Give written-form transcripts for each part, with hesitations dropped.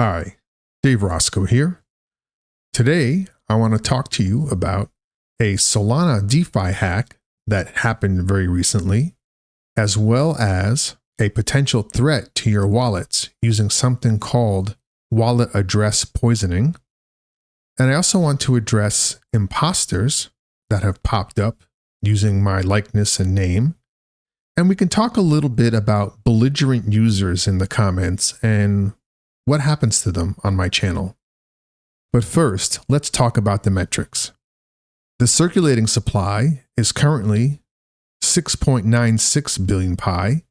Hi, Dave Roscoe here. Today, I want to talk to you about a Solana DeFi hack that happened very recently, as well as a potential threat to your wallets using something called wallet address poisoning. And I also want to address imposters that have popped up using my likeness and name. And we can talk a little bit about belligerent users in the comments and what happens to them on my channel. But first, let's talk about the metrics. The circulating supply is currently 6.96 billion pi,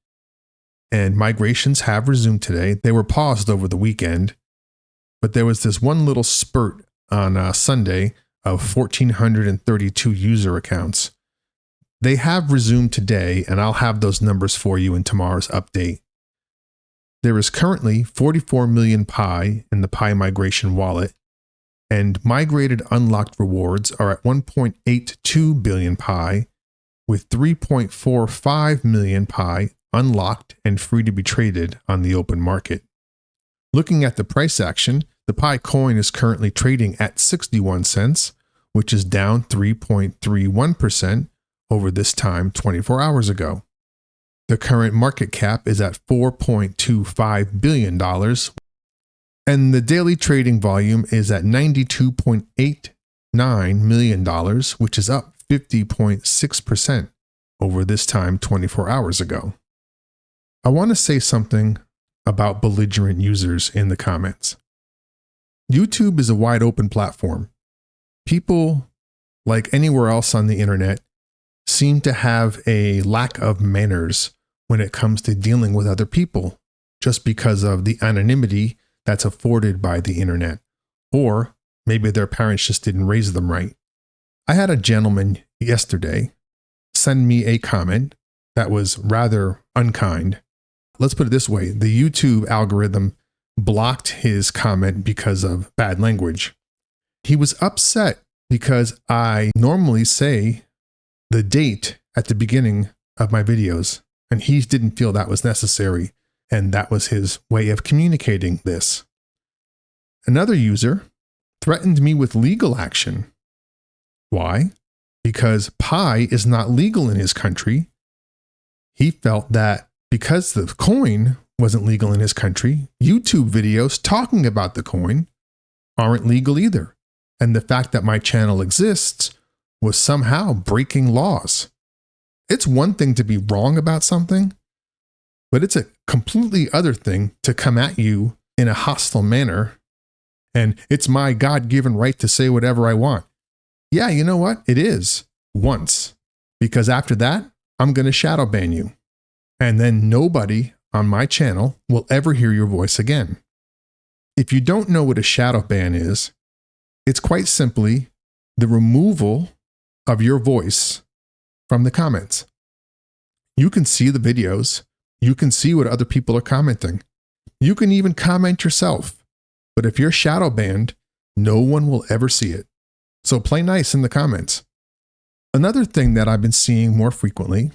and migrations have resumed today. They were paused over the weekend, but there was this one little spurt on Sunday of 1,432 user accounts. They have resumed today, and I'll have those numbers for you in tomorrow's update. There is currently 44 million pi in the Pi migration wallet, and migrated unlocked rewards are at 1.82 billion pi, with 3.45 million pi unlocked and free to be traded on the open market. Looking at the price action, the Pi coin is currently trading at 61 cents, which is down 3.31% over this time 24 hours ago. The current market cap is at $4.25 billion, and the daily trading volume is at $92.89 million, which is up 50.6% over this time 24 hours ago. I want to say something about belligerent users in the comments. YouTube is a wide open platform. People, like anywhere else on the internet, seem to have a lack of manners when it comes to dealing with other people, just because of the anonymity that's afforded by the internet, or maybe their parents just didn't raise them right. I had a gentleman yesterday send me a comment that was rather unkind. Let's put it this way, the YouTube algorithm blocked his comment because of bad language. He was upset because I normally say the date at the beginning of my videos, and he didn't feel that was necessary, and that was his way of communicating this. Another user threatened me with legal action. Why? Because Pi is not legal in his country. He felt that because the coin wasn't legal in his country, YouTube videos talking about the coin aren't legal either. And the fact that my channel exists was somehow breaking laws. It's one thing to be wrong about something, but it's a completely other thing to come at you in a hostile manner. And it's my God-given right to say whatever I want. Yeah, you know what? It is once, because after that, I'm going to shadow ban you. And then nobody on my channel will ever hear your voice again. If you don't know what a shadow ban is, it's quite simply the removal of your voice from the comments. You can see the videos. You can see what other people are commenting. You can even comment yourself. But if you're shadow banned, no one will ever see it. So play nice in the comments. Another thing that I've been seeing more frequently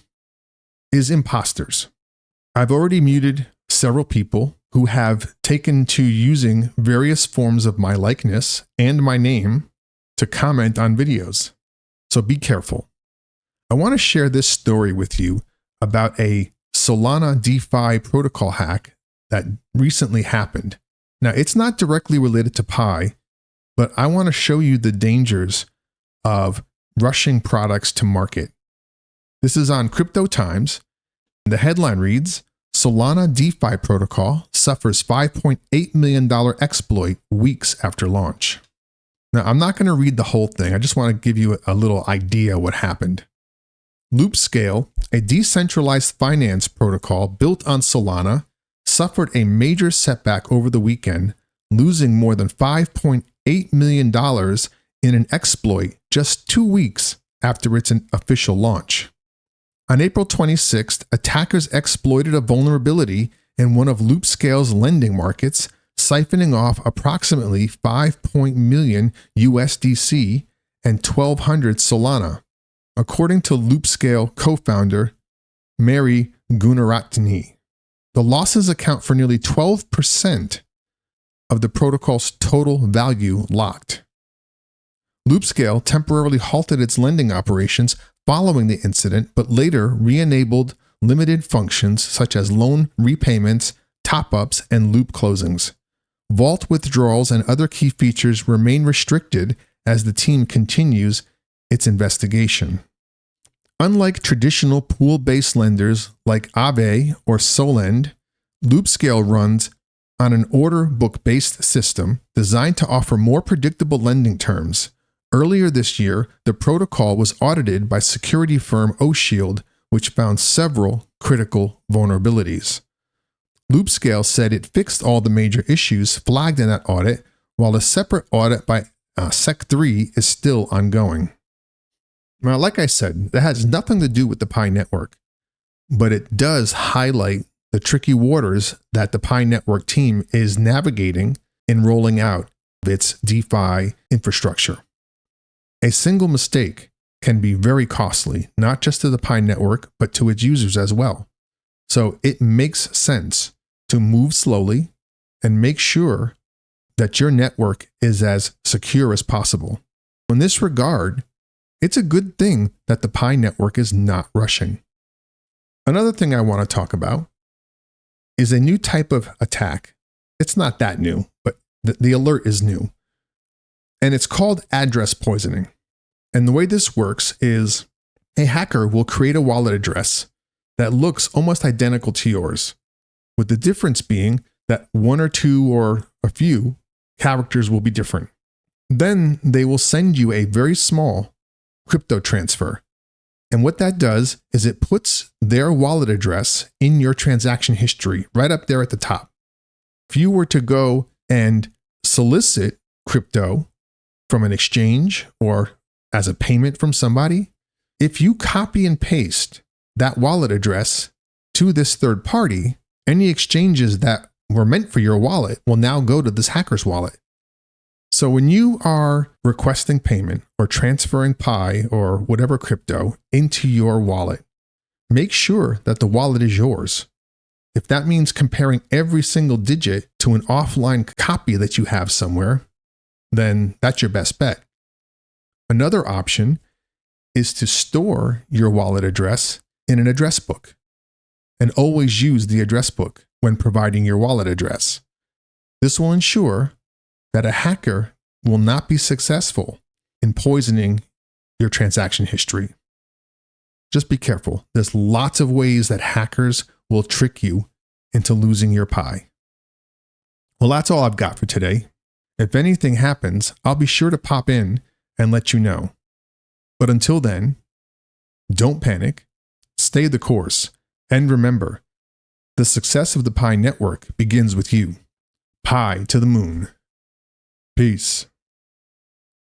is imposters. I've already muted several people who have taken to using various forms of my likeness and my name to comment on videos. So be careful. I want to share this story with you about a Solana DeFi protocol hack that recently happened. Now, it's not directly related to Pi, but I want to show you the dangers of rushing products to market. This is on Crypto Times. The headline reads, Solana DeFi protocol suffers $5.8 million exploit weeks after launch. Now, I'm not going to read the whole thing. I just want to give you a little idea what happened. Loopscale, a decentralized finance protocol built on Solana, suffered a major setback over the weekend, losing more than $5.8 million in an exploit just 2 weeks after its official launch. On April 26th, attackers exploited a vulnerability in one of Loopscale's lending markets, siphoning off approximately 5 million USDC and 1,200 Solana, according to Loopscale co-founder Mary Gunaratney. The losses account for nearly 12% of the protocol's total value locked. Loopscale temporarily halted its lending operations following the incident, but later re-enabled limited functions such as loan repayments, top-ups, and loop closings. Vault withdrawals and other key features remain restricted as the team continues its investigation. Unlike traditional pool-based lenders like Aave or Solend, Loopscale runs on an order book-based system designed to offer more predictable lending terms. Earlier this year, the protocol was audited by security firm O'Shield, which found several critical vulnerabilities. Loopscale said it fixed all the major issues flagged in that audit, while a separate audit by Sec3 is still ongoing. Now, like I said, that has nothing to do with the Pi network, but it does highlight the tricky waters that the Pi network team is navigating in rolling out its DeFi infrastructure. A single mistake can be very costly, not just to the Pi network, but to its users as well. So it makes sense to move slowly and make sure that your network is as secure as possible. In this regard, it's a good thing that the Pi network is not rushing. Another thing I want to talk about is a new type of attack. It's not that new, but the alert is new. And it's called address poisoning. And the way this works is a hacker will create a wallet address that looks almost identical to yours, with the difference being that one or two or a few characters will be different. Then they will send you a very small crypto transfer. And what that does is it puts their wallet address in your transaction history right up there at the top. If you were to go and solicit crypto from an exchange or as a payment from somebody, if you copy and paste that wallet address to this third party, any exchanges that were meant for your wallet will now go to this hacker's wallet. So when you are requesting payment or transferring Pi or whatever crypto into your wallet, make sure that the wallet is yours. If that means comparing every single digit to an offline copy that you have somewhere, then that's your best bet. Another option is to store your wallet address in an address book and always use the address book when providing your wallet address. This will ensure that a hacker will not be successful in poisoning your transaction history. Just be careful. There's lots of ways that hackers will trick you into losing your Pi. Well, that's all I've got for today. If anything happens, I'll be sure to pop in and let you know. But until then, don't panic, stay the course, and remember, the success of the Pi network begins with you. Pi to the moon. Peace.